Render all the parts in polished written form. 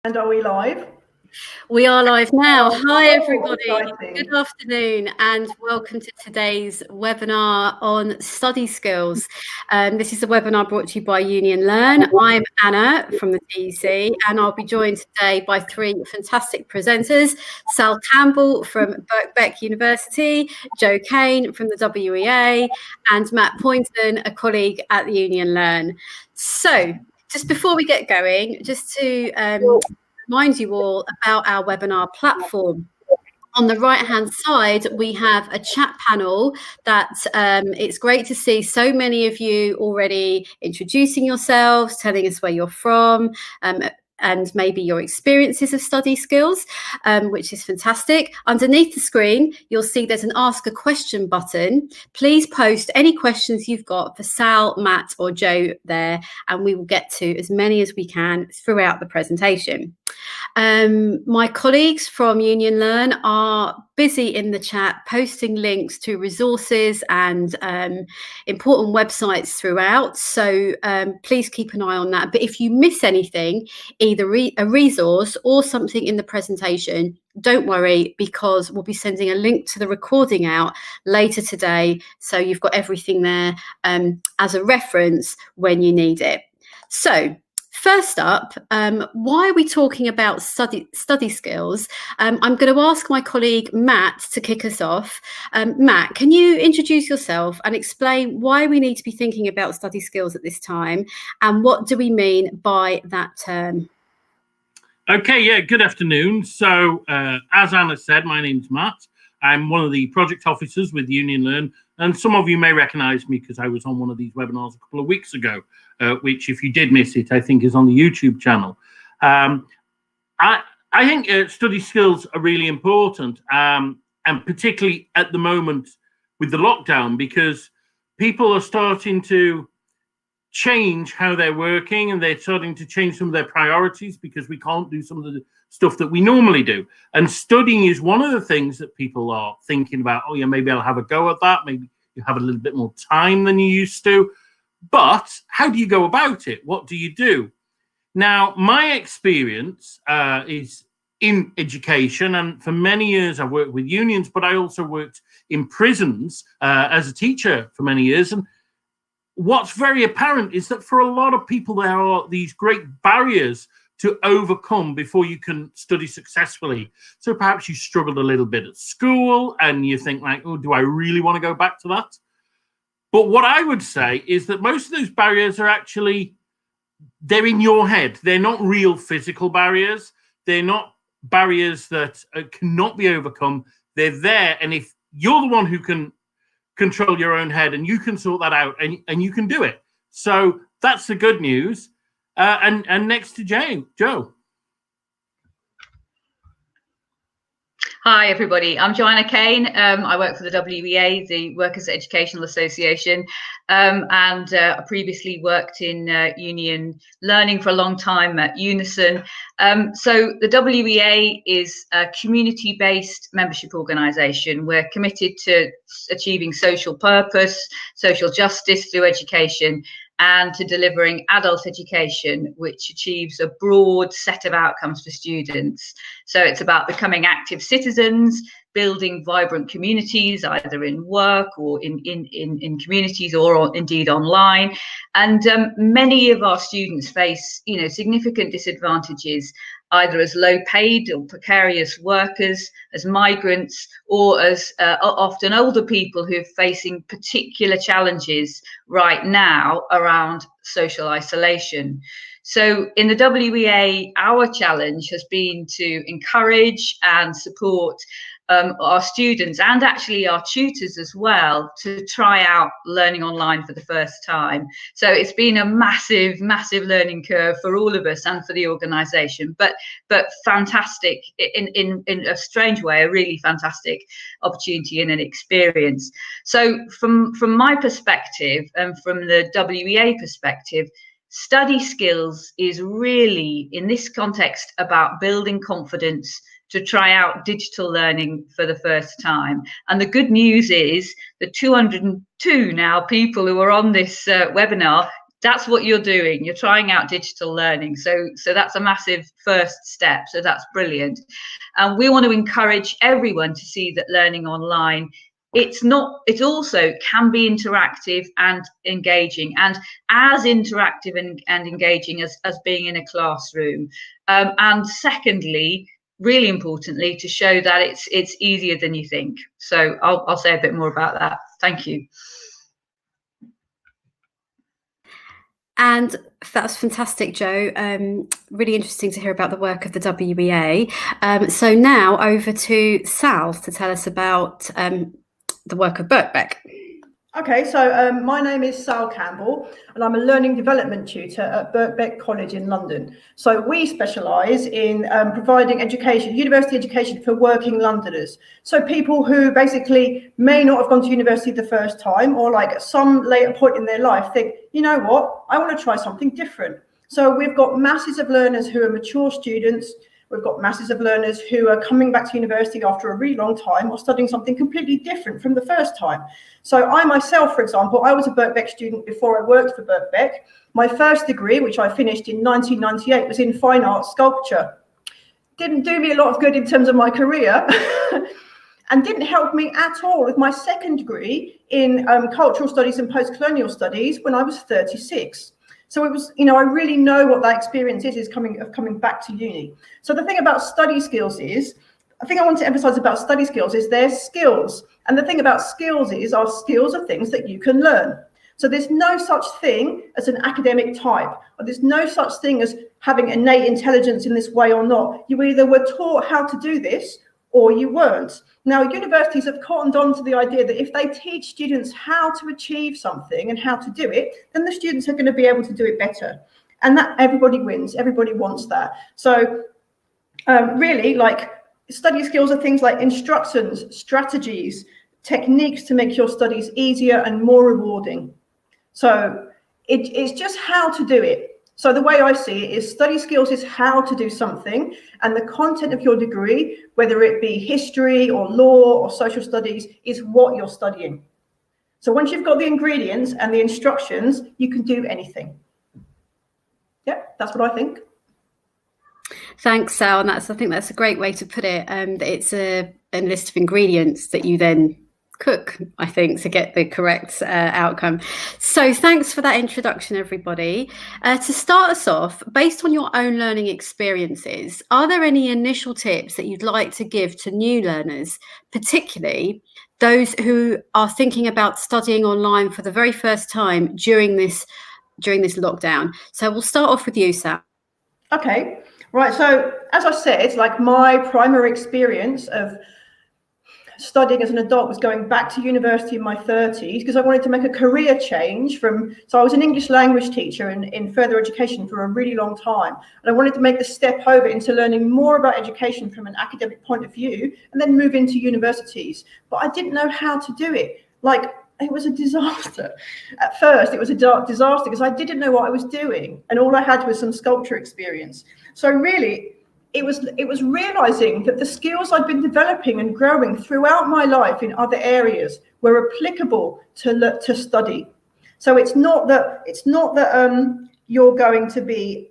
And are we live? We are live now. Hi, everybody. Exciting. Good afternoon and welcome to today's webinar on study skills. This is a webinar brought to you by Unionlearn. I'm Anna from the TEC and I'll be joined today by three fantastic presenters: Sal Campbell from Birkbeck University, Jo Kane from the WEA, and Matt Pointon, a colleague at the Unionlearn. So just before we get going, just to remind you all about our webinar platform. On the right hand side, we have a chat panel that it's great to see so many of you already introducing yourselves, telling us where you're from, and maybe your experiences of study skills, which is fantastic. Underneath the screen, you'll see there's an Ask a Question button. Please post any questions you've got for Sal, Matt or Jo there, and we will get to as many as we can throughout the presentation. My colleagues from Unionlearn are busy in the chat posting links to resources and important websites throughout, so please keep an eye on that. But if you miss anything, either a resource or something in the presentation, don't worry, because we'll be sending a link to the recording out later today, so you've got everything there as a reference when you need it. So first up, why are we talking about study skills? I'm going to ask my colleague Matt to kick us off. Matt, can you introduce yourself and explain why we need to be thinking about study skills at this time, and what do we mean by that term? Okay, yeah, good afternoon. So as Anna said, my name's Matt. I'm one of the project officers with Unionlearn, and some of you may recognize me because I was on one of these webinars a couple of weeks ago, which, if you did miss it, I think is on the YouTube channel. I think study skills are really important, and particularly at the moment with the lockdown, because people are starting to change how they're working, and they're starting to change some of their priorities because we can't do some of the stuff that we normally do. And studying is one of the things that people are thinking about. Oh yeah, maybe I'll have a go at that. Maybe you have a little bit more time than you used to. But how do you go about it? What do you do? Now, my experience is in education, and for many years I've worked with unions, but I also worked in prisons as a teacher for many years. And what's very apparent is that for a lot of people, there are these great barriers to overcome before you can study successfully. So perhaps you struggled a little bit at school and you think like, oh, do I really want to go back to that? But what I would say is that most of those barriers are actually, they're in your head. They're not real physical barriers. They're not barriers that cannot be overcome. They're there. And if you're the one who can control your own head and you can sort that out and you can do it. So that's the good news. And next to Jo. Hi, everybody. I'm Joanna Kane. I work for the WEA, the Workers' Educational Association, and I previously worked in union learning for a long time at Unison. So the WEA is a community-based membership organisation. We're committed to achieving social purpose, social justice through education, and to delivering adult education, which achieves a broad set of outcomes for students. So it's about becoming active citizens, building vibrant communities, either in work or in communities or indeed online. And many of our students face, significant disadvantages, either as low-paid or precarious workers, as migrants, or as often older people who are facing particular challenges right now around social isolation. So in the WEA, our challenge has been to encourage and support our students and actually our tutors as well to try out learning online for the first time. So it's been a massive learning curve for all of us and for the organisation, but fantastic in a strange way, a really fantastic opportunity and an experience. So from my perspective and from the WEA perspective, study skills is really in this context about building confidence to try out digital learning for the first time. And the good news is the 202 now people who are on this webinar That's what you're doing. You're trying out digital learning. So that's a massive first step. So that's brilliant. And we want to encourage everyone to see that learning online, it also can be interactive and engaging, and as interactive and engaging as being in a classroom. And secondly, really importantly, to show that it's easier than you think. So I'll say a bit more about that. Thank you. And that's fantastic, Jo. Really interesting to hear about the work of the WEA. So now over to Sal to tell us about the work of Birkbeck. Okay, so my name is Sal Campbell, and I'm a learning development tutor at Birkbeck College in London. So we specialise in providing education, university education for working Londoners. So people who basically may not have gone to university the first time, or like at some later point in their life think, you know what, I want to try something different. So we've got masses of learners who are mature students. We've got masses of learners who are coming back to university after a really long time or studying something completely different from the first time. So I myself, for example, I was a Birkbeck student before I worked for Birkbeck. My first degree, which I finished in 1998, was in fine art sculpture. Didn't do me a lot of good in terms of my career and didn't help me at all with my second degree in cultural studies and post-colonial studies when I was 36. So it was, you know, I really know what that experience is coming back to uni. So the thing about study skills is, I think I want to emphasize about study skills is they're skills. And the thing about skills is our skills are things that you can learn. So there's no such thing as an academic type, or there's no such thing as having innate intelligence in this way or not. You either were taught how to do this or you weren't. Now, universities have cottoned on to the idea that if they teach students how to achieve something and how to do it, then the students are going to be able to do it better. And that everybody wins. Everybody wants that. So really, like, study skills are things like instructions, strategies, techniques to make your studies easier and more rewarding. So it's just how to do it. So the way I see it is study skills is how to do something, and the content of your degree, whether it be history or law or social studies, is what you're studying. So once you've got the ingredients and the instructions, you can do anything. Yeah, that's what I think. Thanks, Sal. And I think that's a great way to put it. It's a list of ingredients that you then cook, I think, to get the correct outcome. So thanks for that introduction, everybody. To start us off, based on your own learning experiences, are there any initial tips that you'd like to give to new learners, particularly those who are thinking about studying online for the very first time during this lockdown? So we'll start off with you, Sal. Okay, right. So as I said, like, my primary experience of studying as an adult was going back to university in my 30s because I wanted to make a career change so I was an English language teacher in further education for a really long time, and I wanted to make the step over into learning more about education from an academic point of view and then move into universities. But I didn't know how to do it. Like, it was a disaster. At first, it was a disaster because I didn't know what I was doing, and all I had was some sculpture experience. So really, it was realizing that the skills I'd been developing and growing throughout my life in other areas were applicable to study. So it's not that you're going to be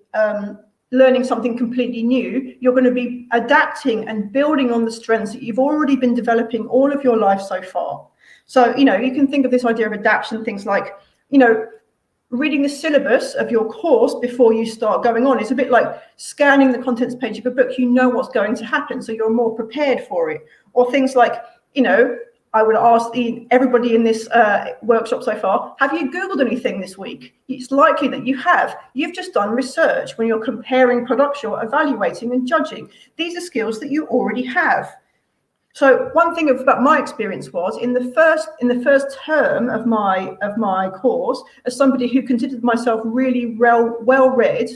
learning something completely new. You're going to be adapting and building on the strengths that you've already been developing all of your life so far. So, you know, you can think of this idea of adaptation, things like, you know, reading the syllabus of your course before you start going on. It's a bit like scanning the contents page of a book. You know what's going to happen, so you're more prepared for it. Or things like, you know, I would ask everybody in this workshop so far, have you Googled anything this week? It's likely that you have. You've just done research when you're comparing products, you're evaluating and judging. These are skills that you already have. So one thing about my experience was in the first term of my course, as somebody who considered myself really well read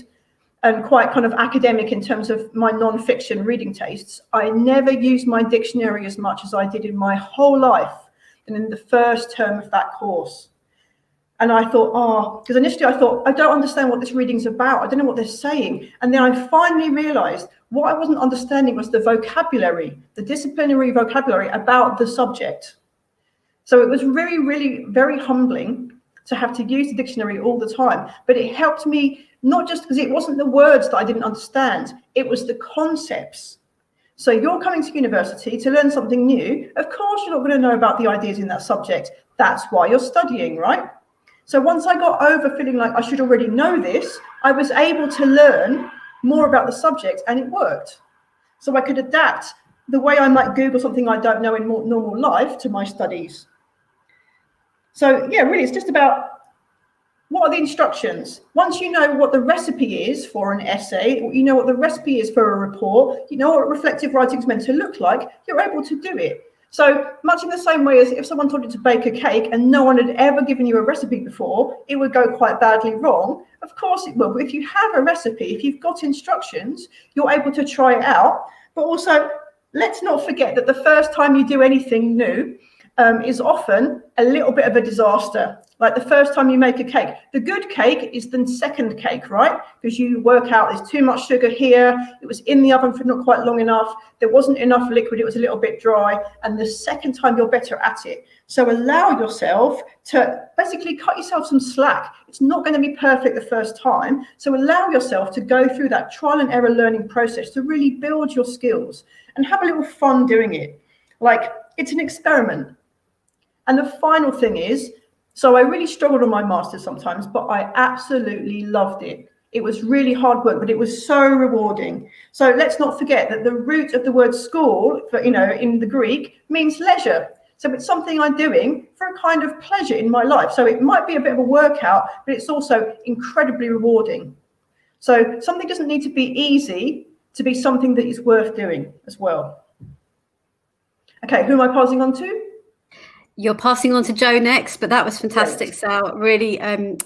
and quite kind of academic in terms of my non-fiction reading tastes, I never used my dictionary as much as I did in my whole life and in the first term of that course. And I thought, because initially I thought, I don't understand what this reading's about. I don't know what they're saying. And then I finally realized what I wasn't understanding was the vocabulary, the disciplinary vocabulary about the subject. So it was really, really very humbling to have to use the dictionary all the time, but it helped me not just because it wasn't the words that I didn't understand, it was the concepts. So you're coming to university to learn something new. Of course, you're not going to know about the ideas in that subject. That's why you're studying, right? So once I got over feeling like I should already know this, I was able to learn more about the subject, and it worked. So I could adapt the way I might Google something I don't know in normal life to my studies. So yeah, really, it's just about what are the instructions. Once you know what the recipe is for an essay, you know what the recipe is for a report, you know what reflective writing is meant to look like, you're able to do it. So much in the same way as if someone told you to bake a cake and no one had ever given you a recipe before, it would go quite badly wrong. Of course it will. But if you have a recipe, if you've got instructions, you're able to try it out. But also, let's not forget that the first time you do anything new is often a little bit of a disaster. Like the first time you make a cake, the good cake is the second cake, right? Because you work out there's too much sugar here, it was in the oven for not quite long enough, there wasn't enough liquid, it was a little bit dry, and the second time you're better at it. So allow yourself to basically cut yourself some slack. It's not going to be perfect the first time, so allow yourself to go through that trial and error learning process to really build your skills and have a little fun doing it. Like, it's an experiment. And the final thing is, so I really struggled on my master's sometimes, but I absolutely loved it. It was really hard work, but it was so rewarding. So let's not forget that the root of the word school, for, in the Greek, means leisure. So it's something I'm doing for a kind of pleasure in my life. So it might be a bit of a workout, but it's also incredibly rewarding. So something doesn't need to be easy to be something that is worth doing as well. Okay, who am I passing on to? You're passing on to Joe next, but that was fantastic, Sal. Really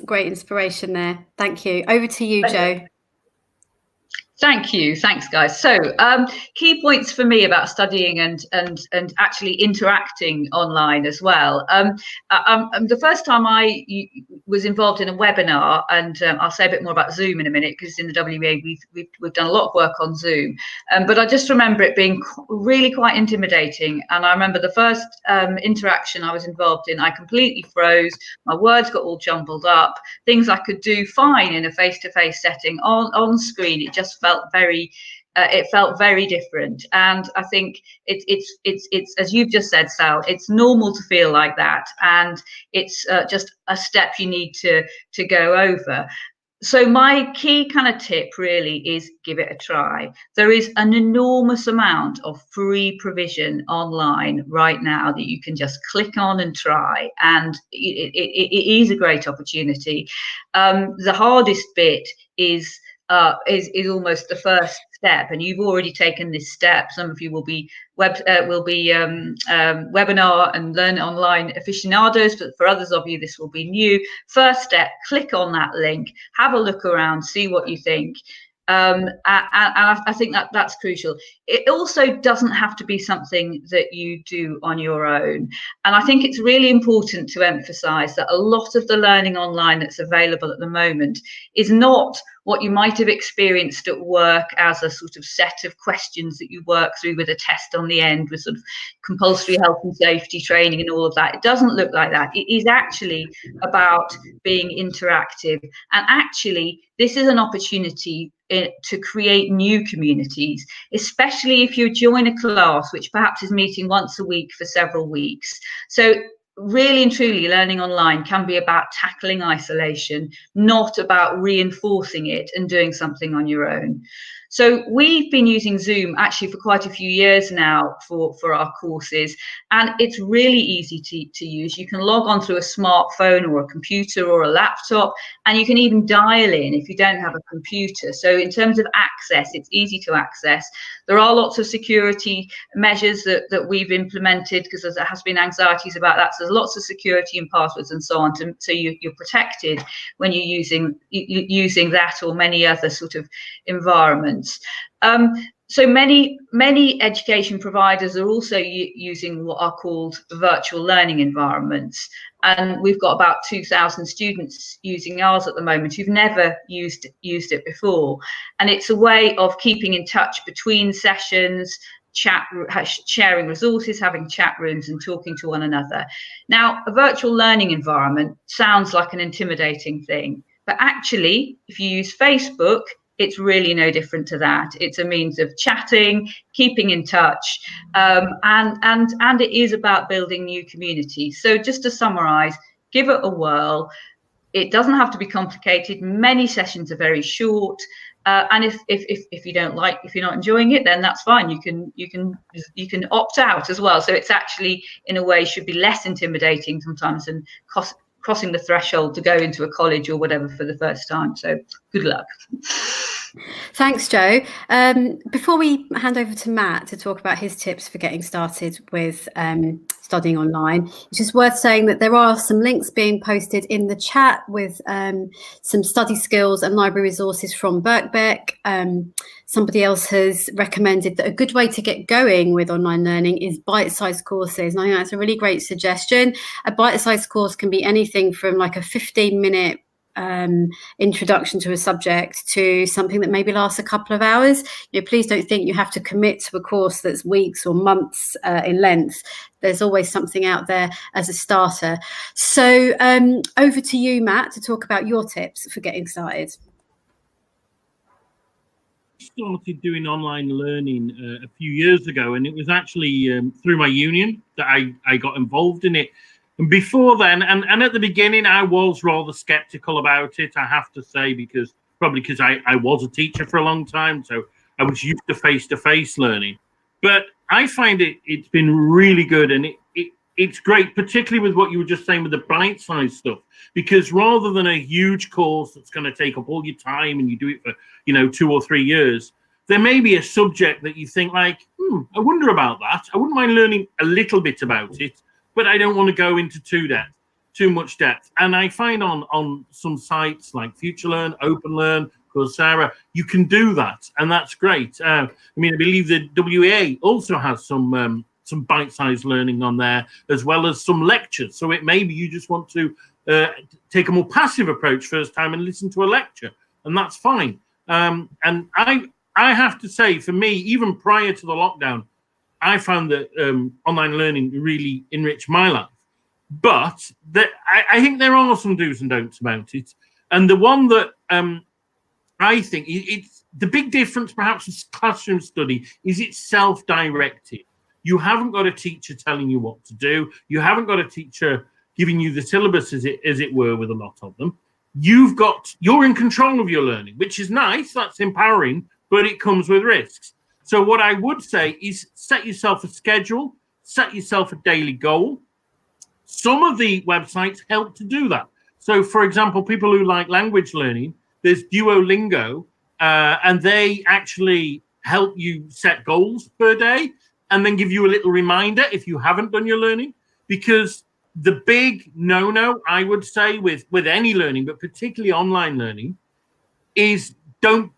great inspiration there. Thank you. Over to you, Joe. Thank you. Thanks, guys. So key points for me about studying and actually interacting online as well. The first time I was involved in a webinar, and I'll say a bit more about Zoom in a minute, because in the WEA we've done a lot of work on Zoom. But I just remember it being really quite intimidating. And I remember the first interaction I was involved in, I completely froze. My words got all jumbled up. Things I could do fine in a face-to-face setting on screen, it just felt very different. And I think it's as you've just said, Sal, it's normal to feel like that, and it's just a step you need to go over. So my key kind of tip really is give it a try. There is an enormous amount of free provision online right now that you can just click on and try, and it is a great opportunity. The hardest bit is almost the first step, and you've already taken this step. Some of you will be webinar and learn online aficionados, but for others of you this will be new. First step, click on that link, have a look around, see what you think. And I think that's crucial. It also doesn't have to be something that you do on your own. And I think it's really important to emphasize that a lot of the learning online that's available at the moment is not what you might have experienced at work as a sort of set of questions that you work through with a test on the end, with sort of compulsory health and safety training and all of that. It doesn't look like that. It is actually about being interactive. And actually, this is an opportunity to create new communities, especially if you join a class which perhaps is meeting once a week for several weeks. So really and truly, learning online can be about tackling isolation, not about reinforcing it and doing something on your own. So we've been using Zoom actually for quite a few years now for our courses, and it's really easy to use. You can log on through a smartphone or a computer or a laptop, and you can even dial in if you don't have a computer. So in terms of access, it's easy to access. There are lots of security measures that we've implemented, because there has been anxieties about that. So there's lots of security and passwords and so on, so you're protected when you're using that or many other sort of environments. So many education providers are also using what are called virtual learning environments, and we've got about 2,000 students using ours at the moment who've never used it before. And it's a way of keeping in touch between sessions, sharing resources, having chat rooms and talking to one another. Now, a virtual learning environment sounds like an intimidating thing, but actually, if you use Facebook, it's really no different to that. It's a means of chatting, keeping in touch, and it is about building new communities. So just to summarize, give it a whirl. It doesn't have to be complicated. Many sessions are very short. And if you don't like, if you're not enjoying it, then that's fine. You can opt out as well. So it's actually, in a way, should be less intimidating sometimes than crossing the threshold to go into a college or whatever for the first time. So good luck. Thanks, Jo. Before we hand over to Matt to talk about his tips for getting started with studying online, it's just worth saying that there are some links being posted in the chat with some study skills and library resources from Birkbeck. Somebody else has recommended that a good way to get going with online learning is bite-sized courses. And I think that's a really great suggestion. A bite-sized course can be anything from like a 15-minute introduction to a subject to something that maybe lasts a couple of hours. Please don't think you have to commit to a course that's weeks or months in length. There's always something out there as a starter. So over to you, Matt, to talk about your tips for getting started. I started doing online learning a few years ago, and it was actually through my union that I got involved in it. And before then, and at the beginning, I was rather skeptical about it, I have to say, because I was a teacher for a long time, so I was used to face-to-face learning. But I find it's been really good, and it's great, particularly with what you were just saying with the bite-sized stuff, because rather than a huge course that's going to take up all your time and you do it for 2 or 3 years, there may be a subject that you think like, I wonder about that. I wouldn't mind learning a little bit about it, but I don't want to go into too much depth. And I find on some sites like FutureLearn, Openlearn, Coursera, you can do that, and that's great. I believe the WEA also has some bite-sized learning on there, as well as some lectures. So it maybe you just want to take a more passive approach first time and listen to a lecture, and that's fine. And I have to say, for me, even prior to the lockdown, I found that online learning really enriched my life. But I think there are some do's and don'ts about it. And the one that I think it's the big difference perhaps with classroom study is it's self-directed. You haven't got a teacher telling you what to do. You haven't got a teacher giving you the syllabus, as it were, with a lot of them. You're in control of your learning, which is nice. That's empowering, but it comes with risks. So what I would say is set yourself a schedule, set yourself a daily goal. Some of the websites help to do that. So, for example, people who like language learning, there's Duolingo, and they actually help you set goals per day and then give you a little reminder if you haven't done your learning. Because the big no-no, I would say, with any learning, but particularly online learning, is don't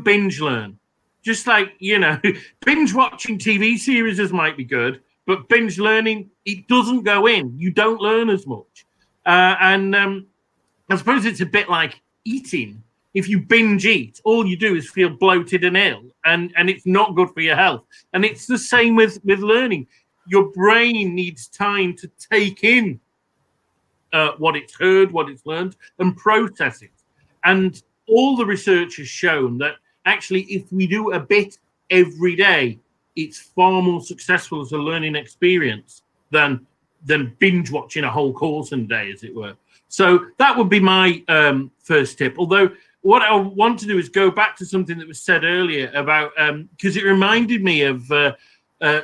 binge learn. Just like, binge watching TV series might be good, but binge learning, it doesn't go in. You don't learn as much. And I suppose it's a bit like eating. If you binge eat, all you do is feel bloated and ill, and it's not good for your health. And it's the same with learning. Your brain needs time to take in what it's heard, what it's learned, and process it. And all the research has shown that actually, if we do a bit every day, it's far more successful as a learning experience than binge watching a whole course in a day, as it were. So that would be my first tip. Although what I want to do is go back to something that was said earlier about, because it reminded me of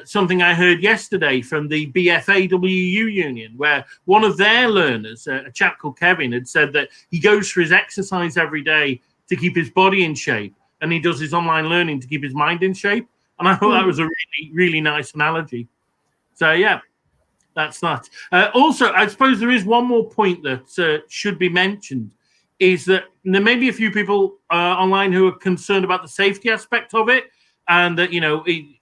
something I heard yesterday from the BFAWU union, where one of their learners, a chap called Kevin, had said that he goes for his exercise every day to keep his body in shape, and he does his online learning to keep his mind in shape. And I thought that was a really, really nice analogy. So, yeah, that's that. Also, I suppose there is one more point that should be mentioned, is that there may be a few people online who are concerned about the safety aspect of it, and that,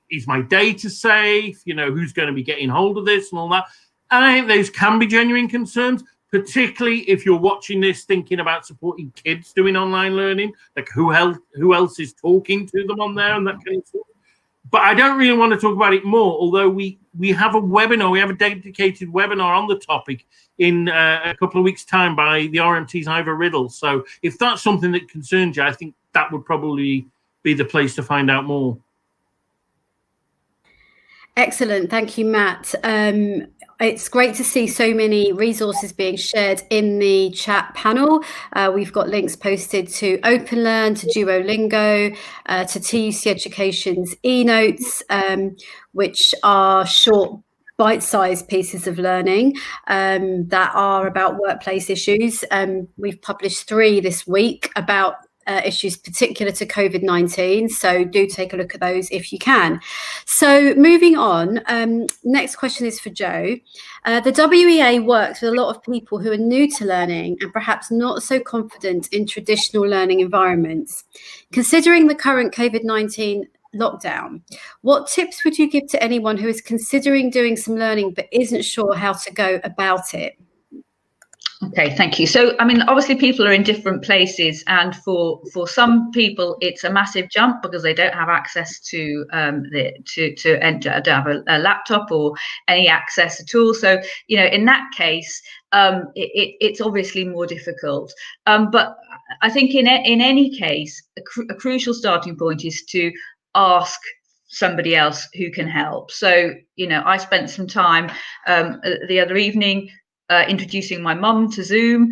is my data safe? Who's going to be getting hold of this and all that? And I think those can be genuine concerns, particularly if you're watching this thinking about supporting kids doing online learning, like who else is talking to them on there and that kind of stuff. But I don't really want to talk about it more, although we have a webinar, we have a dedicated webinar on the topic in a couple of weeks' time by the RMT's Ivor Riddle. So if that's something that concerns you, I think that would probably be the place to find out more. Excellent. Thank you, Matt. It's great to see so many resources being shared in the chat panel. We've got links posted to Openlearn, to Duolingo, to TUC Education's e-notes, which are short, bite-sized pieces of learning that are about workplace issues. We've published 3 this week about issues particular to COVID-19. So do take a look at those if you can. So moving on, next question is for Jo. The WEA works with a lot of people who are new to learning and perhaps not so confident in traditional learning environments. Considering the current COVID-19 lockdown, what tips would you give to anyone who is considering doing some learning but isn't sure how to go about it? Okay, thank you. So, I mean, obviously people are in different places, and for some people it's a massive jump because they don't have access to don't have a laptop or any access at all. So, you know, in that case, it's obviously more difficult. But I think in any case, a crucial starting point is to ask somebody else who can help. So, you know, I spent some time the other evening introducing my mum to Zoom.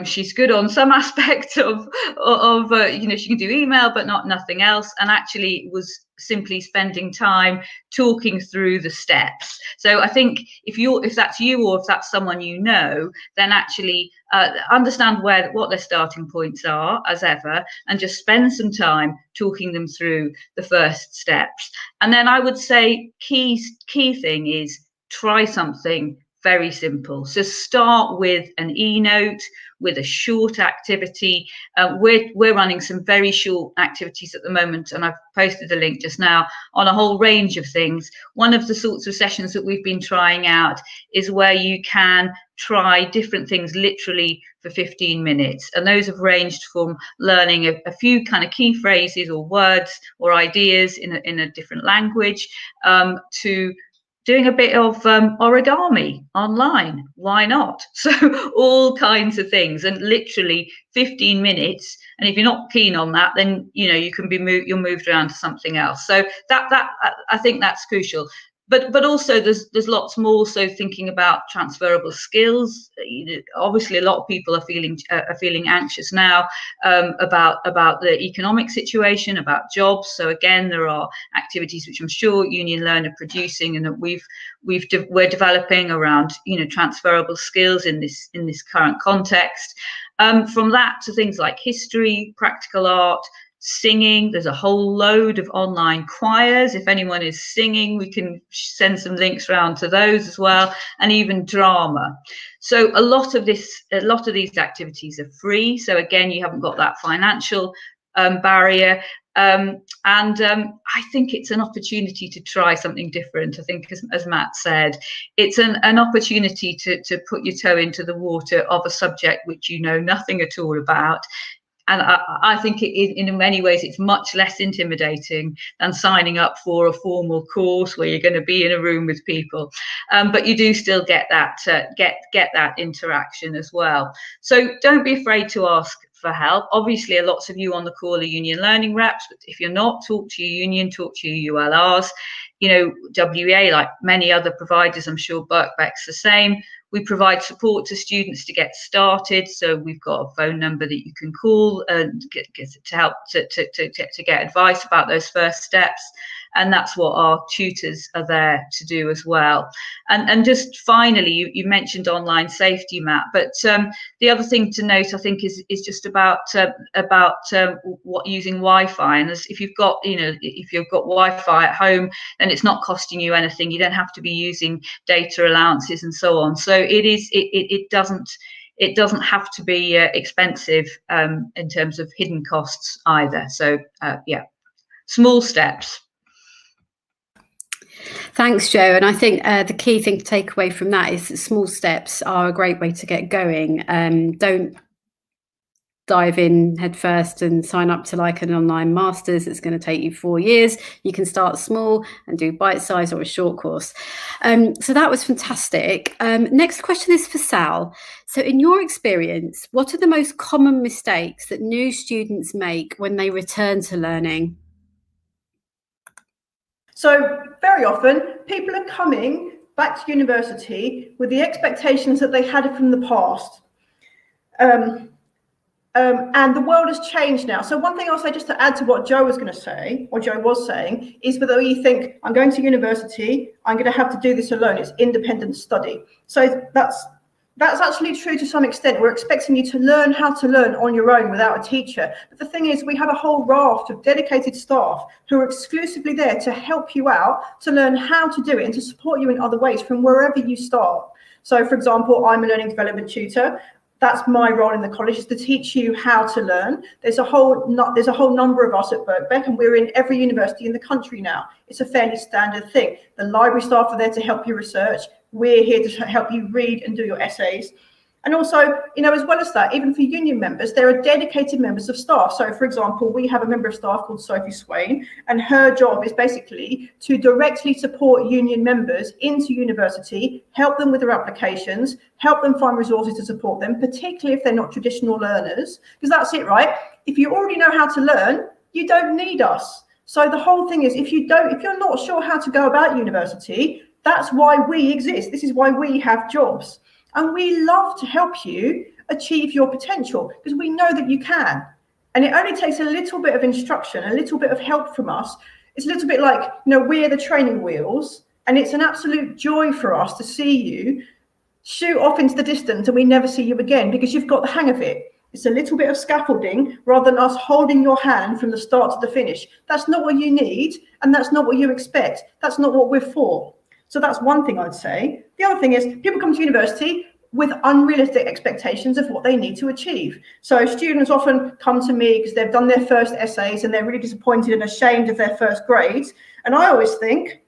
She's good on some aspects of you know, she can do email but nothing else, and actually was simply spending time talking through the steps. So I think if that's you or if that's someone you know, then actually understand what their starting points are as ever, and just spend some time talking them through the first steps. And then I would say key thing is try something very simple. So start with an e-note, with a short activity. We're running some very short activities at the moment, and I've posted a link just now on a whole range of things. One of the sorts of sessions that we've been trying out is where you can try different things literally for 15 minutes. And those have ranged from learning a few kind of key phrases or words or ideas in a different language to doing a bit of origami online. Why not? So all kinds of things, and literally 15 minutes. And if you're not keen on that, then you know you can be you're moved around to something else. So that I think that's crucial. But also there's lots more. So thinking about transferable skills. Obviously, a lot of people are feeling anxious now about the economic situation, about jobs. So again, there are activities which I'm sure Unionlearn are producing and that we're developing around, you know, transferable skills in this current context. From that to things like history, practical art, singing. There's a whole load of online choirs. If anyone is singing, we can send some links around to those as well, and even drama. So a lot of these activities are free. So again, you haven't got that financial barrier. I think it's an opportunity to try something different. I think, as Matt said, it's an opportunity to put your toe into the water of a subject which you know nothing at all about. And I think in many ways it's much less intimidating than signing up for a formal course where you're going to be in a room with people. But you do still get that get that interaction as well. So don't be afraid to ask for help. Obviously, lots of you on the call are Union Learning reps, but if you're not, talk to your union, talk to your ULRs. You know, WEA, like many other providers, I'm sure Birkbeck's the same. We provide support to students to get started. So we've got a phone number that you can call and to help to get advice about those first steps. And that's what our tutors are there to do as well. And just finally, you mentioned online safety, Matt, but the other thing to note, I think, is just about what using Wi-Fi. And if you've got, you know, if you've got Wi-Fi at home, then it's not costing you anything. You don't have to be using data allowances and so on. So it doesn't have to be expensive in terms of hidden costs either. So yeah, small steps. Thanks, Jo. And I think the key thing to take away from that is that small steps are a great way to get going. dive in head first and sign up to like an online master's that's going to take you 4 years. You can start small and do bite size or a short course. So that was fantastic. Next question is for Sal. So in your experience, what are the most common mistakes that new students make when they return to learning? So very often people are coming back to university with the expectations that they had from the past. And the world has changed now. So one thing I'll say, just to add to what Joe was going to say, or Joe was saying, is whether you think, I'm going to university, I'm going to have to do this alone. It's independent study. So that's actually true to some extent. We're expecting you to learn how to learn on your own without a teacher. But the thing is, we have a whole raft of dedicated staff who are exclusively there to help you out, to learn how to do it and to support you in other ways from wherever you start. So, for example, I'm a learning development tutor. That's my role in the college, is to teach you how to learn. There's a whole number of us at Birkbeck, and we're in every university in the country now. It's a fairly standard thing. The library staff are there to help you research. We're here to help you read and do your essays. And also, as well as that, even for union members, there are dedicated members of staff. So, for example, we have a member of staff called Sophie Swain, and her job is basically to directly support union members into university, help them with their applications, help them find resources to support them, particularly if they're not traditional learners. Because that's it, right? If you already know how to learn, you don't need us. So the whole thing is, if you're not sure how to go about university, that's why we exist. This is why we have jobs. And we love to help you achieve your potential, because we know that you can. And it only takes a little bit of instruction, a little bit of help from us. It's a little bit like, we're the training wheels, and it's an absolute joy for us to see you shoot off into the distance and we never see you again, because you've got the hang of it. It's a little bit of scaffolding rather than us holding your hand from the start to the finish. That's not what you need, and that's not what you expect. That's not what we're for. So that's one thing I'd say. The other thing is, people come to university with unrealistic expectations of what they need to achieve. So students often come to me because they've done their first essays and they're really disappointed and ashamed of their first grades. And I always think,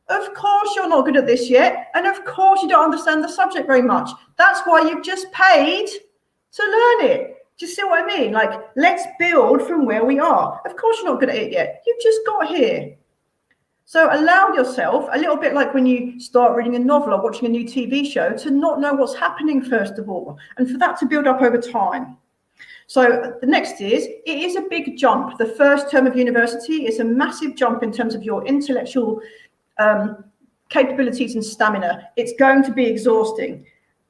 of course you're not good at this yet. And of course you don't understand the subject very much. That's why you've just paid to learn it. Do you see what I mean? Like, let's build from where we are. Of course you're not good at it yet. You've just got here. So allow yourself, a little bit like when you start reading a novel or watching a new TV show, to not know what's happening first of all, and for that to build up over time. So the next is, it is a big jump. The first term of university is a massive jump in terms of your intellectual capabilities and stamina. It's going to be exhausting,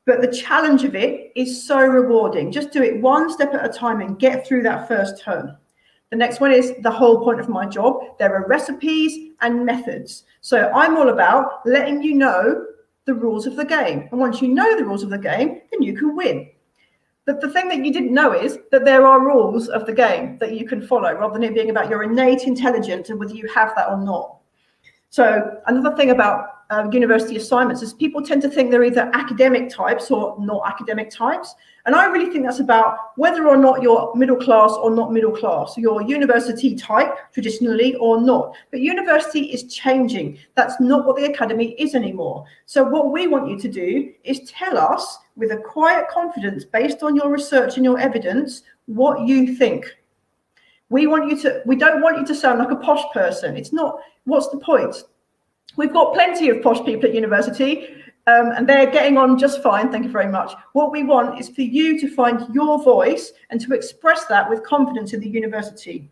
but the challenge of it is so rewarding. Just do it one step at a time and get through that first term. The next one is the whole point of my job. There are recipes and methods. So I'm all about letting you know the rules of the game. And once you know the rules of the game, then you can win. But the thing that you didn't know is that there are rules of the game that you can follow, rather than it being about your innate intelligence and whether you have that or not. So another thing about university assignments is people tend to think they're either academic types or not academic types. And I really think that's about whether or not you're middle class or not middle class. You're university type traditionally or not. But university is changing. That's not what the academy is anymore. So what we want you to do is tell us with a quiet confidence, based on your research and your evidence, what you think. We don't want you to sound like a posh person. It's not, what's the point? We've got plenty of posh people at university, and they're getting on just fine, thank you very much. What we want is for you to find your voice and to express that with confidence in the university.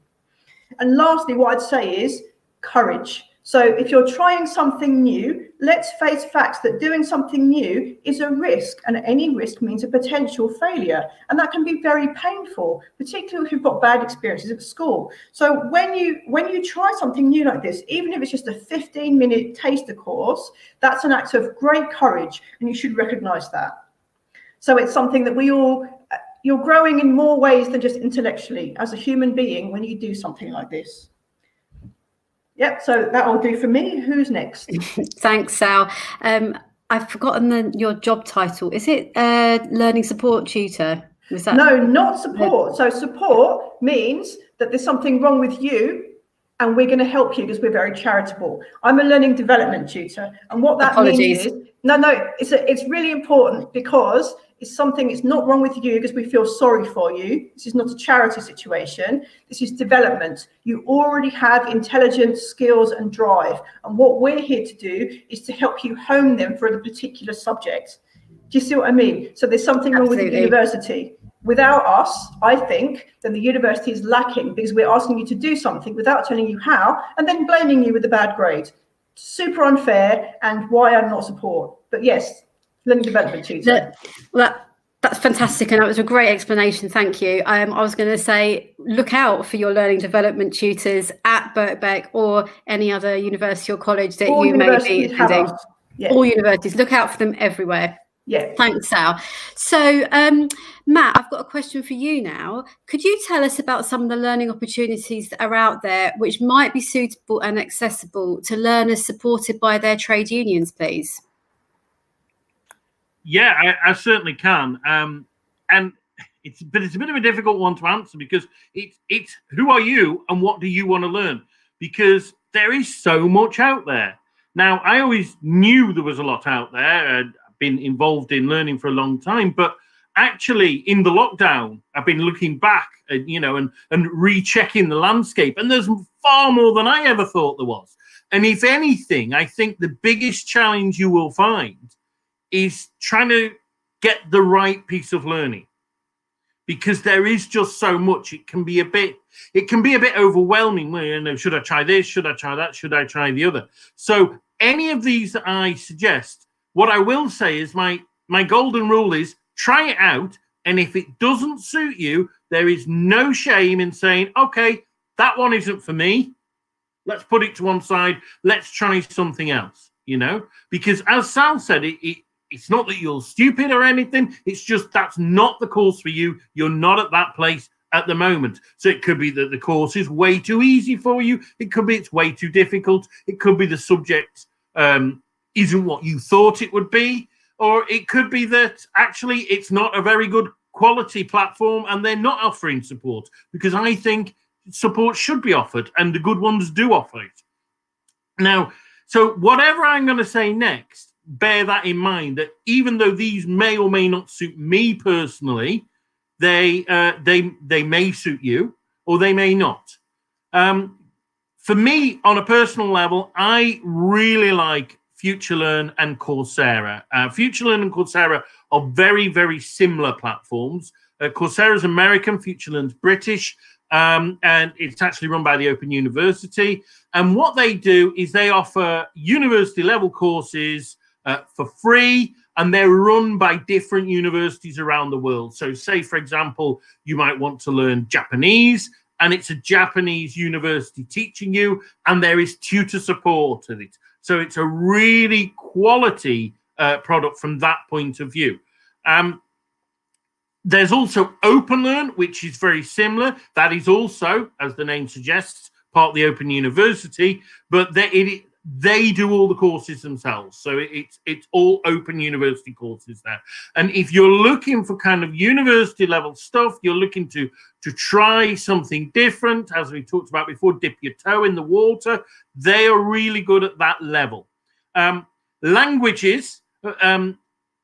And lastly, what I'd say is courage. So if you're trying something new, let's face facts that doing something new is a risk, and any risk means a potential failure. And that can be very painful, particularly if you've got bad experiences at school. So when you try something new like this, even if it's just a 15-minute taster course, that's an act of great courage, and you should recognize that. So it's something that you're growing in more ways than just intellectually as a human being when you do something like this. Yep, so that'll do for me. Who's next? Thanks, Sal. I've forgotten your job title. Is it learning support tutor? Was that... No, not support. So support means that there's something wrong with you and we're going to help you because we're very charitable. I'm a learning development tutor. And what that means is, no, it's really important, because It's something, it's not wrong with you because we feel sorry for you. This is not a charity situation. This is development. You already have intelligence, skills, and drive. And what we're here to do is to help you hone them for a particular subject. Do you see what I mean? So there's something wrong with the university. Without us, I think, then the university is lacking because we're asking you to do something without telling you how and then blaming you with a bad grade. Super unfair, and why I not support. But yes, learning development tutor. That's fantastic, and that was a great explanation. Thank you. I was going to say, look out for your learning development tutors at Birkbeck or any other university or college that you may be attending. Yeah. All universities, look out for them everywhere. Yeah. Thanks, Sal. So, Matt, I've got a question for you now. Could you tell us about some of the learning opportunities that are out there which might be suitable and accessible to learners supported by their trade unions, please? Yeah, I certainly can. And it's a bit of a difficult one to answer because it's who are you and what do you want to learn? Because there is so much out there. Now, I always knew there was a lot out there. I've been involved in learning for a long time, but actually in the lockdown, I've been looking back and, and rechecking the landscape, and there's far more than I ever thought there was. And if anything, I think the biggest challenge you will find is trying to get the right piece of learning, because there is just so much. It can be a bit overwhelming. Well, should I try this? Should I try that? Should I try the other? So any of these that I suggest, what I will say is my golden rule is try it out. And if it doesn't suit you, there is no shame in saying, okay, that one isn't for me. Let's put it to one side. Let's try something else, because as Sal said, it's not that you're stupid or anything. It's just that's not the course for you. You're not at that place at the moment. So it could be that the course is way too easy for you. It could be it's way too difficult. It could be the subject isn't what you thought it would be. Or it could be that actually it's not a very good quality platform and they're not offering support, because I think support should be offered and the good ones do offer it. Now, so whatever I'm going to say next, bear that in mind, that even though these may or may not suit me personally, they may suit you or they may not. For me, on a personal level, I really like FutureLearn and Coursera. FutureLearn and Coursera are very, very similar platforms. Coursera's American, FutureLearn's British, and it's actually run by the Open University. And what they do is they offer university-level courses for free, and they're run by different universities around the world. So say, for example, you might want to learn Japanese, and it's a Japanese university teaching you, and there is tutor support in it. So it's a really quality product from that point of view. There's also Openlearn, which is very similar. That is also, as the name suggests, part of the Open University, but they do all the courses themselves. So it's all Open University courses there. And if you're looking for kind of university level stuff, you're looking to try something different, as we talked about before, dip your toe in the water, they are really good at that level. Languages,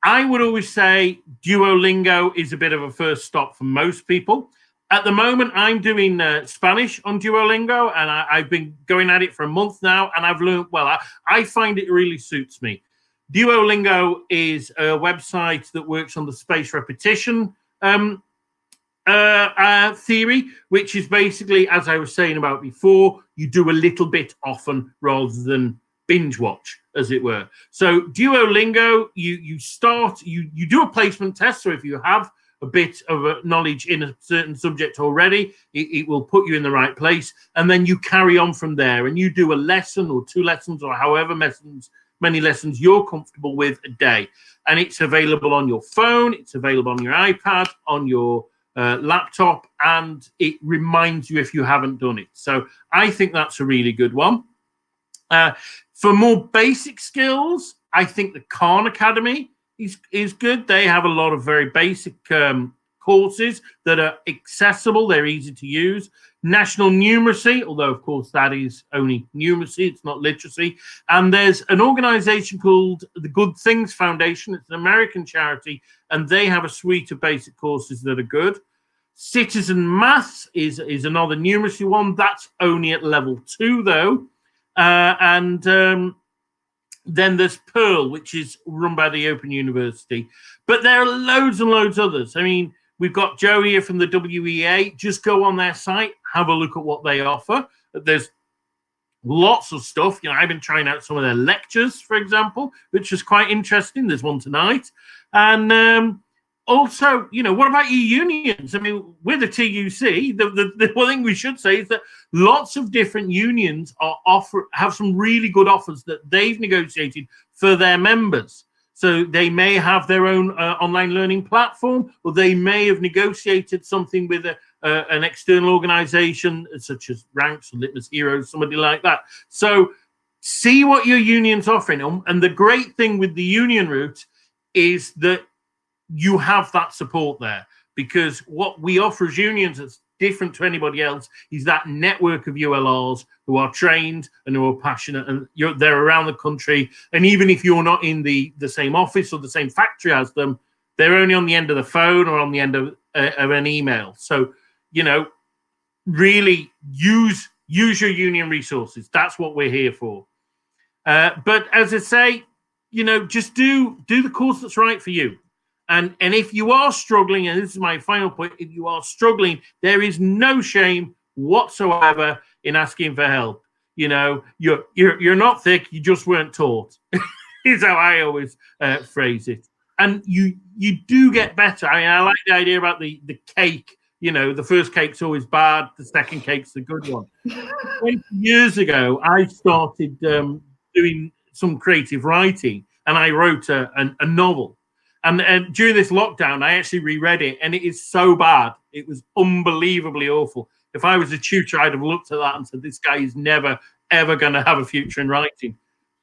I would always say Duolingo is a bit of a first stop for most people. At the moment, I'm doing Spanish on Duolingo, and I've been going at it for a month now, and I've learned well. I find it really suits me. Duolingo is a website that works on the spaced repetition theory, which is basically, as I was saying about before, you do a little bit often rather than binge watch, as it were. So Duolingo, you do a placement test. So if you have a bit of knowledge in a certain subject already, it will put you in the right place, and then you carry on from there, and you do a lesson or 2 lessons or however many lessons you're comfortable with a day. And it's available on your phone, it's available on your iPad, on your laptop, and it reminds you if you haven't done it. So I think that's a really good one. For more basic skills, I think the Khan Academy is good. They have a lot of very basic courses that are accessible, they're easy to use. National numeracy, although of course that is only numeracy, it's not literacy. And there's an organization called the Good Things Foundation. It's an American charity, and they have a suite of basic courses that are good. Citizen Maths is another numeracy one. That's only at level 2 though. Then there's Pearl, which is run by the Open University. But there are loads and loads others. I mean, we've got Joe here from the WEA. Just go on their site, have a look at what they offer. There's lots of stuff. You know, I've been trying out some of their lectures, for example, which is quite interesting. There's one tonight. And also, you know, what about your unions? I mean, with the TUC, the one thing we should say is that lots of different unions have some really good offers that they've negotiated for their members. So they may have their own online learning platform, or they may have negotiated something with an external organization such as Ranks or Litmus Heroes, somebody like that. So see what your union's offering. And the great thing with the union route is that you have that support there, because what we offer as unions that's different to anybody else is that network of ULRs who are trained and who are passionate, and they're around the country. And even if you're not in the same office or the same factory as them, they're only on the end of the phone or on the end of an email. So, you know, really use your union resources. That's what we're here for. But as I say, you know, just do the course that's right for you. And if you are struggling, and this is my final point, if you are struggling, there is no shame whatsoever in asking for help. You know, you're not thick, you just weren't taught, is how I always phrase it. And you do get better. I mean, I like the idea about the cake. You know, the first cake's always bad, the second cake's the good one. 20 years ago, I started doing some creative writing, and I wrote a novel. And during this lockdown, I actually reread it, and it is so bad. It was unbelievably awful. If I was a tutor, I'd have looked at that and said, this guy is never, ever going to have a future in writing.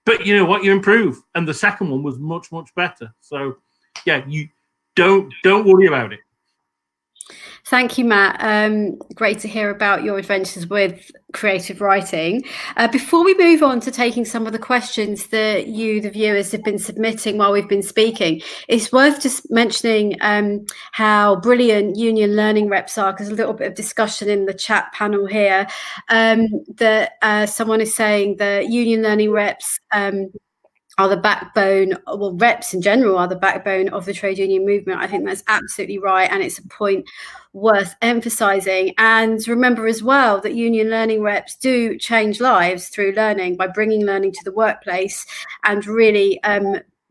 But you know what? You improve. And the second one was much, much better. So, yeah, you don't worry about it. Thank you, Matt. Great to hear about your adventures with creative writing. Before we move on to taking some of the questions that you, the viewers, have been submitting while we've been speaking, it's worth just mentioning how brilliant union learning reps are, because a little bit of discussion in the chat panel here that someone is saying that union learning reps are the backbone, well, reps in general are the backbone of the trade union movement. I think that's absolutely right, and it's a point worth emphasising. And remember as well that union learning reps do change lives through learning, by bringing learning to the workplace and really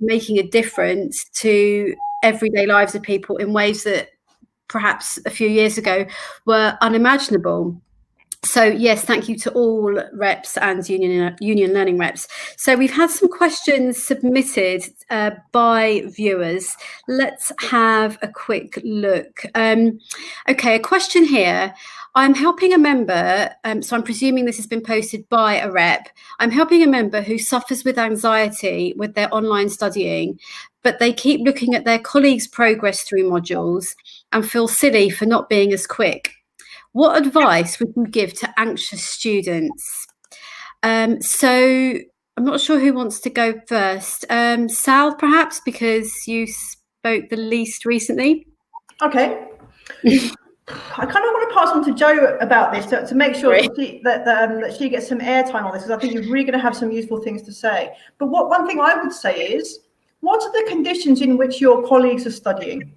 making a difference to everyday lives of people in ways that perhaps a few years ago were unimaginable. So yes, thank you to all reps and union learning reps. So we've had some questions submitted by viewers. Let's have a quick look. Okay, a question here. I'm helping a member, so I'm presuming this has been posted by a rep. I'm helping a member who suffers with anxiety with their online studying, but they keep looking at their colleagues' progress through modules and feel silly for not being as quick. What advice would you give to anxious students? So I'm not sure who wants to go first. Sal, perhaps, because you spoke the least recently. Okay. I kind of want to pass on to Jo about this to make sure that she gets some airtime on this, because I think you're really going to have some useful things to say. But one thing I would say is, what are the conditions in which your colleagues are studying?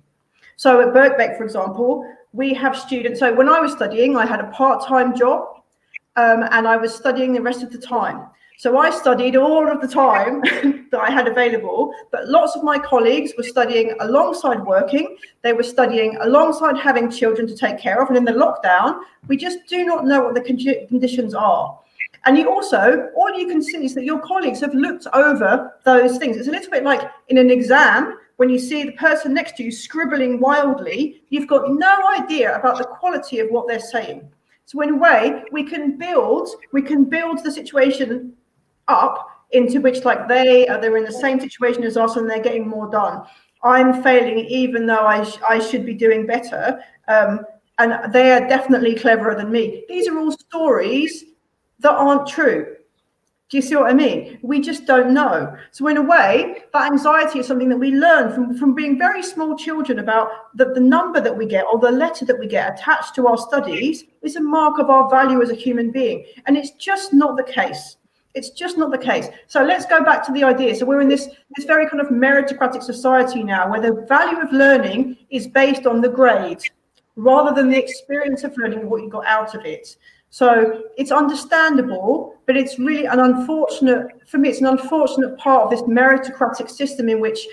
So at Birkbeck, for example, we have students. So when I was studying, I had a part-time job and I was studying the rest of the time. So I studied all of the time that I had available, but lots of my colleagues were studying alongside working. They were studying alongside having children to take care of. And in the lockdown, we just do not know what the conditions are. And you also, all you can see is that your colleagues have looked over those things. It's a little bit like in an exam, when you see the person next to you scribbling wildly, you've got no idea about the quality of what they're saying. So in a way, we can build the situation up into which, like, they're in the same situation as us and they're getting more done. I'm failing even though I should be doing better. And they are definitely cleverer than me. These are all stories that aren't true. Do you see what I mean? We just don't know. So in a way, that anxiety is something that we learn from being very small children about the number that we get or the letter that we get attached to our studies is a mark of our value as a human being. And it's just not the case. It's just not the case. So let's go back to the idea. So we're in this very kind of meritocratic society now where the value of learning is based on the grades rather than the experience of learning and what you got out of it. So it's understandable, but it's really an unfortunate, for me, it's an unfortunate part of this meritocratic system in which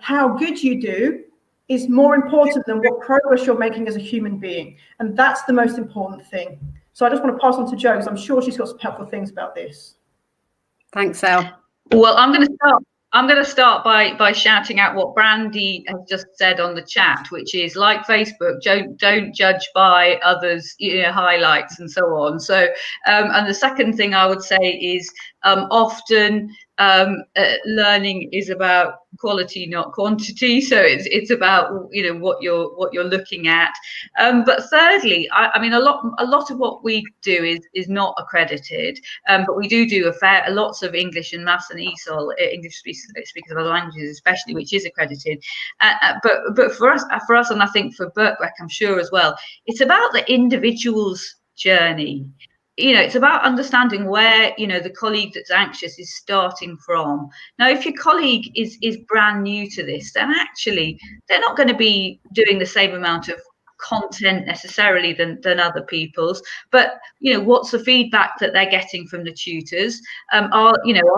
how good you do is more important than what progress you're making as a human being. And that's the most important thing. So I just want to pass on to Jo, because I'm sure she's got some helpful things about this. Thanks, Sal. Well, I'm going to start by shouting out what Brandy has just said on the chat, which is, like Facebook, don't judge by others, highlights and so on. So, and the second thing I would say is often learning is about quality, not quantity. So it's about what you're looking at. But thirdly, I mean a lot of what we do is not accredited, but we do lots of English and maths and ESOL, English speakers of other languages especially, which is accredited. But for us, and I think for Birkbeck, I'm sure as well, it's about the individual's journey. It's about understanding where, the colleague that's anxious is starting from. Now, if your colleague is brand new to this, then actually they're not going to be doing the same amount of content necessarily than other people's, but what's the feedback that they're getting from the tutors? Are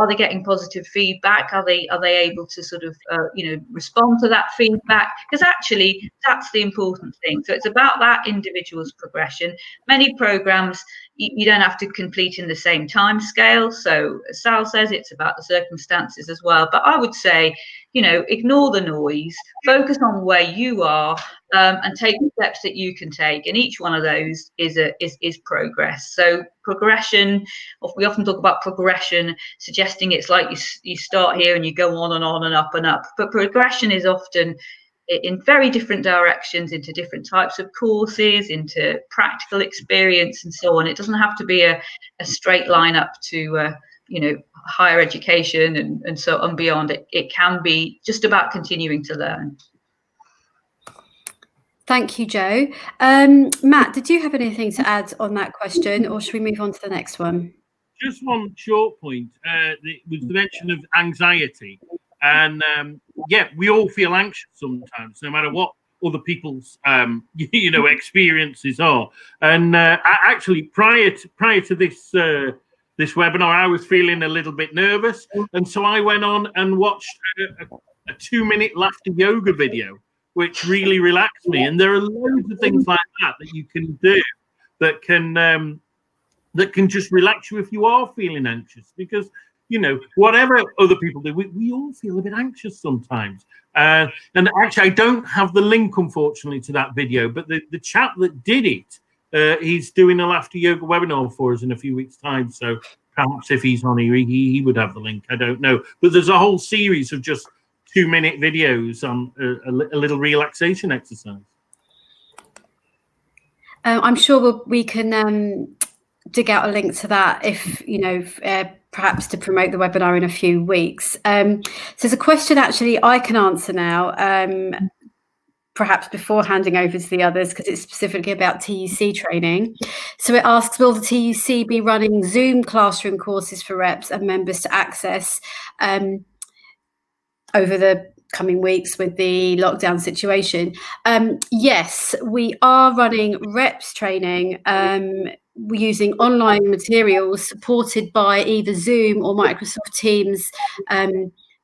they getting positive feedback? Are they able to sort of respond to that feedback? Because actually that's the important thing. So it's about that individual's progression. Many programs you don't have to complete in the same time scale. So as Sal says, it's about the circumstances as well. But I would say, ignore the noise, focus on where you are, and take the steps that you can take. And each one of those is progress. So progression, we often talk about progression, suggesting it's like you start here and you go on and on and up and up. But progression is often in very different directions, into different types of courses, into practical experience and so on. It doesn't have to be a straight line up to higher education and so on beyond. It can be just about continuing to learn. Thank you, Jo. Matt, did you have anything to add on that question, or should we move on to the next one? Just one short point. It was the mention of anxiety. And yeah, we all feel anxious sometimes, no matter what other people's experiences are. And actually, prior to this this webinar, I was feeling a little bit nervous, and so I went on and watched a 2-minute laughter yoga video, which really relaxed me. And there are loads of things like that you can do that can just relax you if you are feeling anxious, because whatever other people do, we all feel a bit anxious sometimes. And actually, I don't have the link, unfortunately, to that video, but the chap that did it, he's doing a laughter yoga webinar for us in a few weeks' time. So perhaps if he's on here, he would have the link. I don't know. But there's a whole series of just 2-minute videos on a little relaxation exercise. I'm sure we can dig out a link to that if perhaps to promote the webinar in a few weeks. So there's a question actually I can answer now, perhaps before handing over to the others, because it's specifically about TUC training. So it asks, will the TUC be running Zoom classroom courses for reps and members to access over the coming weeks with the lockdown situation? Yes, we are running reps training. We're using online materials supported by either Zoom or Microsoft Teams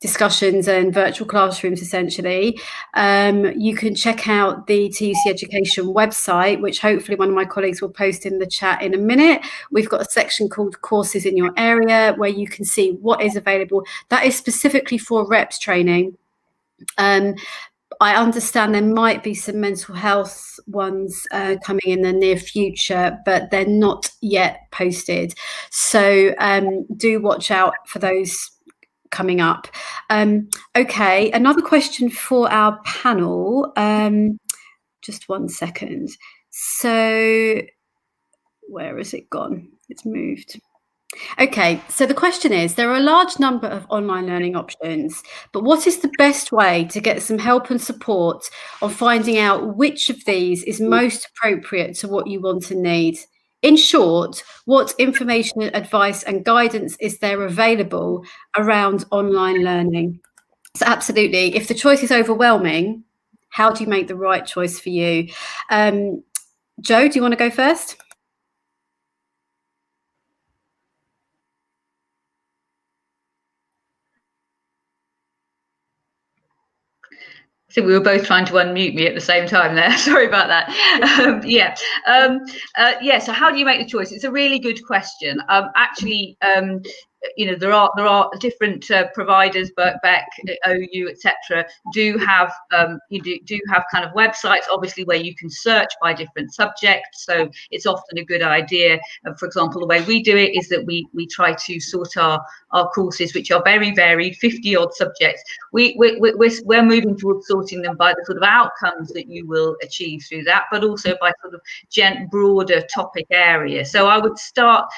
discussions and virtual classrooms, essentially. You can check out the TUC Education website, which hopefully one of my colleagues will post in the chat in a minute. We've got a section called Courses in Your Area where you can see what is available. That is specifically for reps training. I understand there might be some mental health ones coming in the near future, but they're not yet posted. So do watch out for those coming up. Okay, another question for our panel. Just 1 second. So where has it gone? It's moved. Okay, so the question is, there are a large number of online learning options, but what is the best way to get some help and support on finding out which of these is most appropriate to what you want and need? In short, what information, advice and guidance is there available around online learning? So absolutely, if the choice is overwhelming, how do you make the right choice for you? Jo, do you want to go first? So we were both trying to unmute me at the same time there. Sorry about that. So how do you make the choice? It's a really good question. There are different providers, Birkbeck, OU, etc. do have kind of websites, obviously, where you can search by different subjects. So it's often a good idea. For example, the way we do it is that we try to sort our courses, which are very varied, 50 odd subjects. We're moving towards sorting them by the sort of outcomes that you will achieve through that, but also by sort of broader topic area. So I would start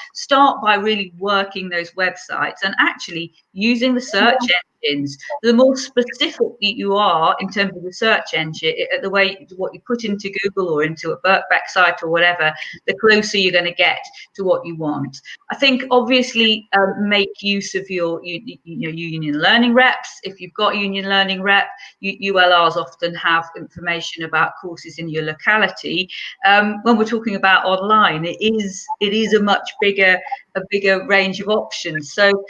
by really working those websites and actually using the search engines. The more specific that you are in terms of the search engine, the way what you put into Google or into a Birkbeck site or whatever, the closer you're going to get to what you want. I think obviously make use of your Union Learning reps. If you've got Union Learning rep, ULRs often have information about courses in your locality. When we're talking about online, it is a much bigger range of options. So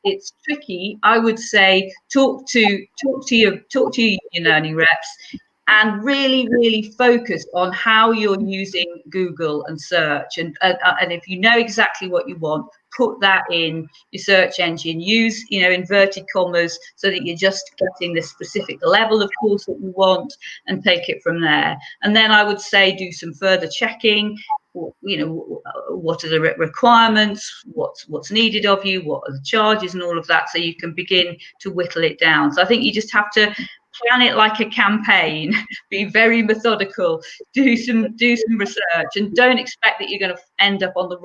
it's tricky. I would say talk to your Union Learning reps and really focus on how you're using Google and search. And if you know exactly what you want, put that in your search engine. Use inverted commas so that you're just getting the specific level of course that you want, and take it from there. And then I would say do some further checking. What are the requirements, what's needed of you, what are the charges and all of that, so you can begin to whittle it down. So I think you just have to plan it like a campaign, be very methodical, do some research, and don't expect that you're going to end up on the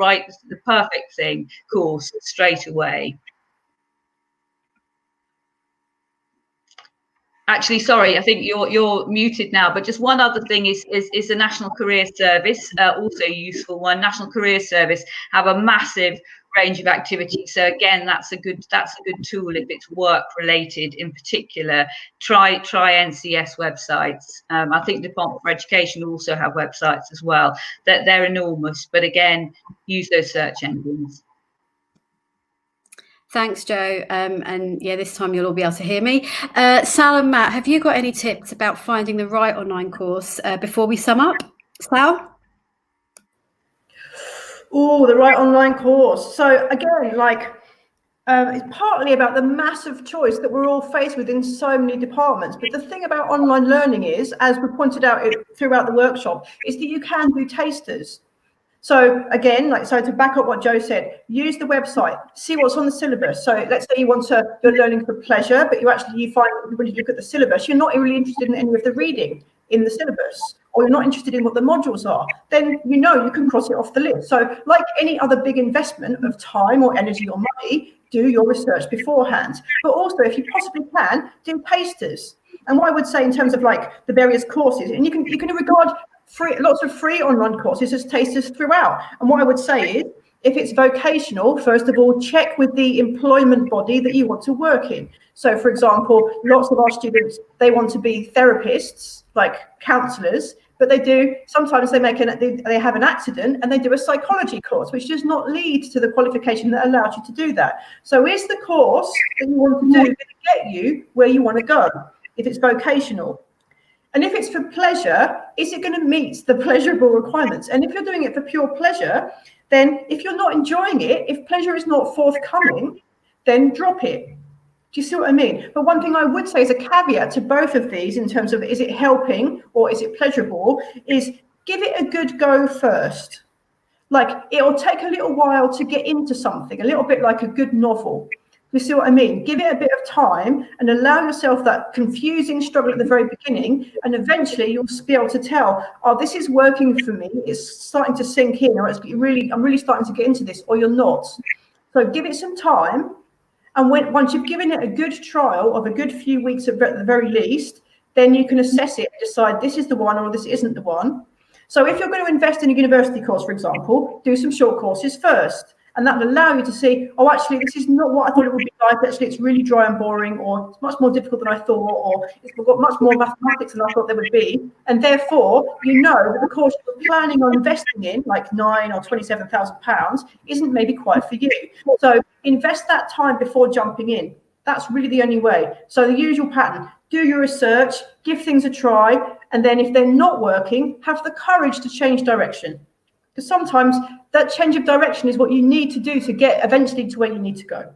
perfect thing course straight away. Actually, sorry, I think you're muted now, but just one other thing is the National Career Service, also a useful one. National Career Service have a massive range of activities. So again, that's a good tool if it's work related in particular. Try NCS websites. I think Department for Education also have websites as well. They're enormous, but again, use those search engines. Thanks, Jo. And yeah, this time you'll all be able to hear me. Sal and Matt, have you got any tips about finding the right online course before we sum up? Sal? Oh, the right online course. So again, it's partly about the massive choice that we're all faced with in so many departments. But the thing about online learning is, as we pointed out throughout the workshop, is that you can do tasters. So again, to back up what Jo said, use the website, see what's on the syllabus. So let's say you're learning for pleasure, but you find when you look at the syllabus, you're not really interested in any of the reading in the syllabus, or you're not interested in what the modules are, then you can cross it off the list. So like any other big investment of time or energy or money, do your research beforehand. But also, if you possibly can, do tasters. And what I would say in terms of the various courses, and you can regard lots of free online courses as tasters throughout. And what I would say is, if it's vocational, first of all, check with the employment body that you want to work in. So, for example, lots of our students, they want to be therapists, like counsellors, but sometimes they have an accident and they do a psychology course, which does not lead to the qualification that allows you to do that. So is the course that you want to do going to get you where you want to go, if it's vocational? And if it's for pleasure, is it going to meet the pleasurable requirements? And if you're doing it for pure pleasure, then if you're not enjoying it, if pleasure is not forthcoming, then drop it. Do you see what I mean? But one thing I would say is a caveat to both of these in terms of is it helping or is it pleasurable, is give it a good go first. Like, it'll take a little while to get into something, a little bit like a good novel. You see what I mean? Give it a bit of time and allow yourself that confusing struggle at the very beginning, and eventually you'll be able to tell, oh, this is working for me. It's starting to sink in, or I'm really starting to get into this, or you're not. So give it some time. And once you've given it a good trial of a good few weeks at the very least, then you can assess it and decide this is the one or this isn't the one. So if you're going to invest in a university course, for example, do some short courses first. And that will allow you to see, oh, actually, this is not what I thought it would be like. Actually, it's really dry and boring, or it's much more difficult than I thought, or it's got much more mathematics than I thought there would be. And therefore, you know that the course you're planning on investing in, like £9,000 or £27,000, isn't maybe quite for you. So invest that time before jumping in. That's really the only way. So the usual pattern, do your research, give things a try, and then if they're not working, have the courage to change direction. Because sometimes that change of direction is what you need to do to get eventually to where you need to go.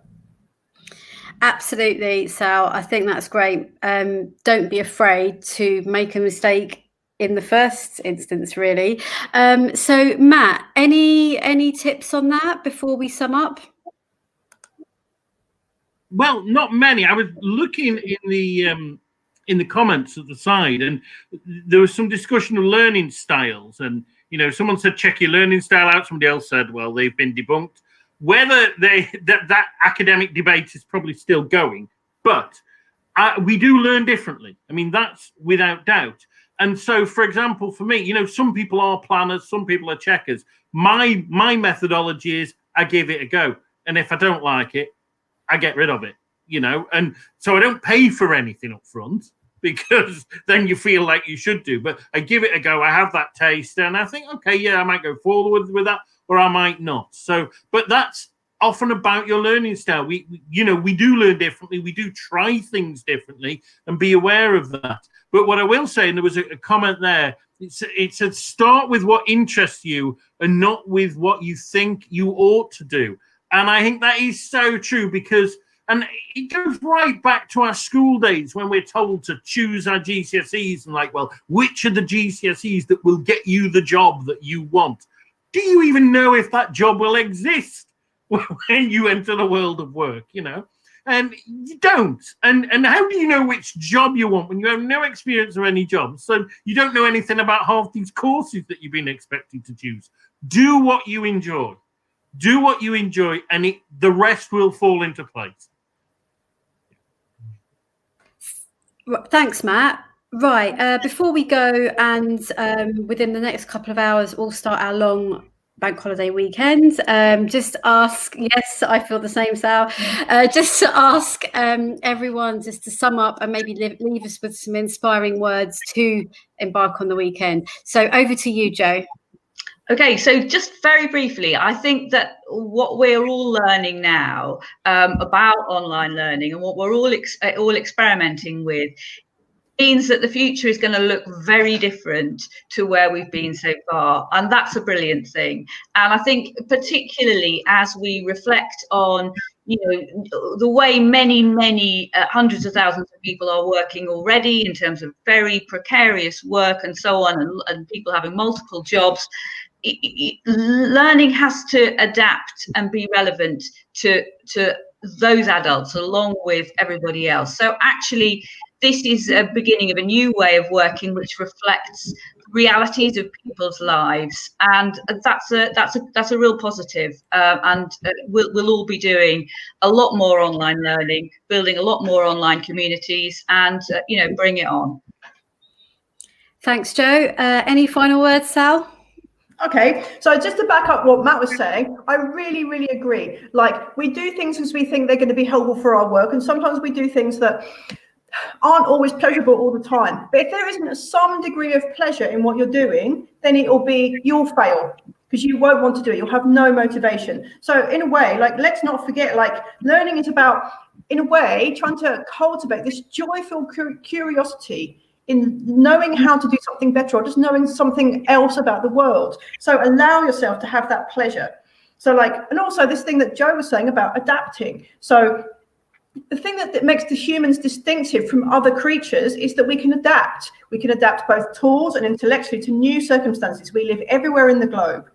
Absolutely, Sal. I think that's great. Don't be afraid to make a mistake in the first instance, really. So, Matt, any tips on that before we sum up? Well, not many. I was looking in the comments at the side, and there was some discussion of learning styles, and someone said check your learning style out. Somebody else said, well, they've been debunked. Whether that academic debate is probably still going, but we do learn differently. I mean, that's without doubt. And so, for example, for me, some people are planners, some people are checkers. My methodology is I give it a go, and if I don't like it, I get rid of it. And so I don't pay for anything up front, because then you feel like you should do. But I give it a go. I have that taste, and I think, okay, yeah, I might go forward with that, or I might not. So, but that's often about your learning style. We do learn differently. We do try things differently, and be aware of that. But what I will say, and there was a comment there, it said start with what interests you and not with what you think you ought to do. And I think that is so true, because and it goes right back to our school days when we're told to choose our GCSEs and like, well, which are the GCSEs that will get you the job that you want? Do you even know if that job will exist when you enter the world of work, And you don't. And how do you know which job you want when you have no experience of any job? So you don't know anything about half these courses that you've been expected to choose. Do what you enjoy. Do what you enjoy, and the rest will fall into place. Thanks, Matt. Right, before we go, and within the next couple of hours, we'll start our long bank holiday weekend. Just ask, yes, I feel the same, Sal. Just to ask everyone just to sum up and maybe leave us with some inspiring words to embark on the weekend. So over to you, Jo. Okay, so just very briefly, I think that what we're all learning now about online learning, and what we're all experimenting with, means that the future is going to look very different to where we've been so far. And that's a brilliant thing. And I think particularly as we reflect on the way many hundreds of thousands of people are working already in terms of very precarious work and so on, and people having multiple jobs, learning has to adapt and be relevant to those adults along with everybody else. So actually, this is a beginning of a new way of working which reflects realities of people's lives, and that's a real positive. And we'll all be doing a lot more online learning, building a lot more online communities, and bring it on. Thanks, Jo. Any final words, Sal? Okay, so just to back up what Matt was saying, I really agree. Like, we do things because we think they're going to be helpful for our work, and sometimes we do things that aren't always pleasurable all the time. But if there isn't some degree of pleasure in what you're doing, then you'll fail, because you won't want to do it. You'll have no motivation. So in a way, like, let's not forget, like, learning is about, in a way, trying to cultivate this joyful curiosity in knowing how to do something better, or just knowing something else about the world. So allow yourself to have that pleasure. So like, and also this thing that Jo was saying about adapting. So the thing that makes the humans distinctive from other creatures is that we can adapt. We can adapt both tools and intellectually to new circumstances. We live everywhere in the globe.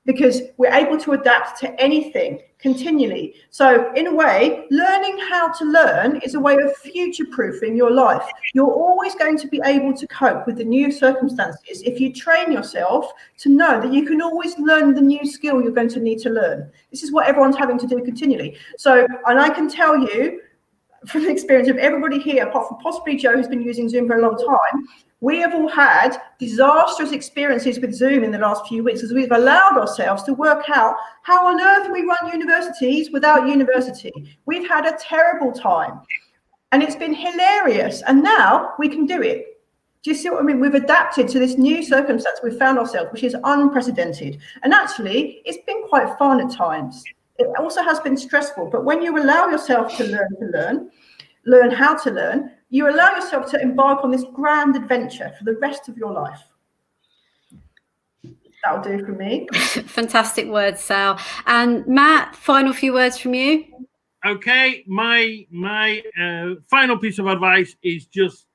because we're able to adapt to anything continually. So in a way, learning how to learn is a way of future-proofing your life. You're always going to be able to cope with the new circumstances if you train yourself to know that you can always learn the new skill you're going to need to learn. This is what everyone's having to do continually. So, and I can tell you from the experience of everybody here, apart from possibly Joe, who's been using Zoom for a long time, we have all had disastrous experiences with Zoom in the last few weeks as we've allowed ourselves to work out how on earth we run universities without university. We've had a terrible time and it's been hilarious. And now we can do it. Do you see what I mean? We've adapted to this new circumstance we've found ourselves, which is unprecedented. And actually, it's been quite fun at times. It also has been stressful. But when you allow yourself to learn how to learn, you allow yourself to embark on this grand adventure for the rest of your life. That'll do for me. Fantastic words, Sal. And Matt, final few words from you. Okay, my final piece of advice is just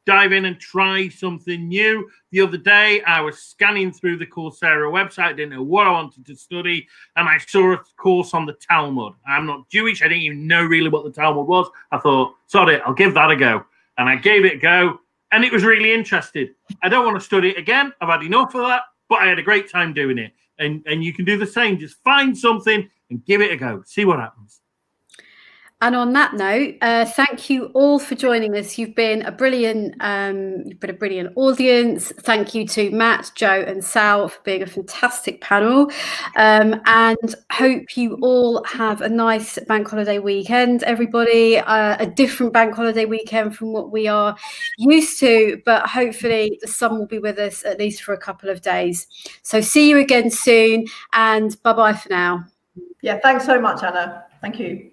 dive in and try something new. The other day, I was scanning through the Coursera website, didn't know what I wanted to study, and I saw a course on the Talmud. I'm not Jewish. I didn't even know really what the Talmud was. I thought, sod it, I'll give that a go. And I gave it a go, and it was really interesting. I don't want to study it again. I've had enough of that, but I had a great time doing it. And you can do the same. Just find something and give it a go. See what happens. And on that note, thank you all for joining us. You've been a brilliant audience. Thank you to Matt, Joe, and Sal for being a fantastic panel. And hope you all have a nice bank holiday weekend, everybody. A different bank holiday weekend from what we are used to, but hopefully the sun will be with us at least for a couple of days. So see you again soon, and bye-bye for now. Yeah, thanks so much, Anna. Thank you.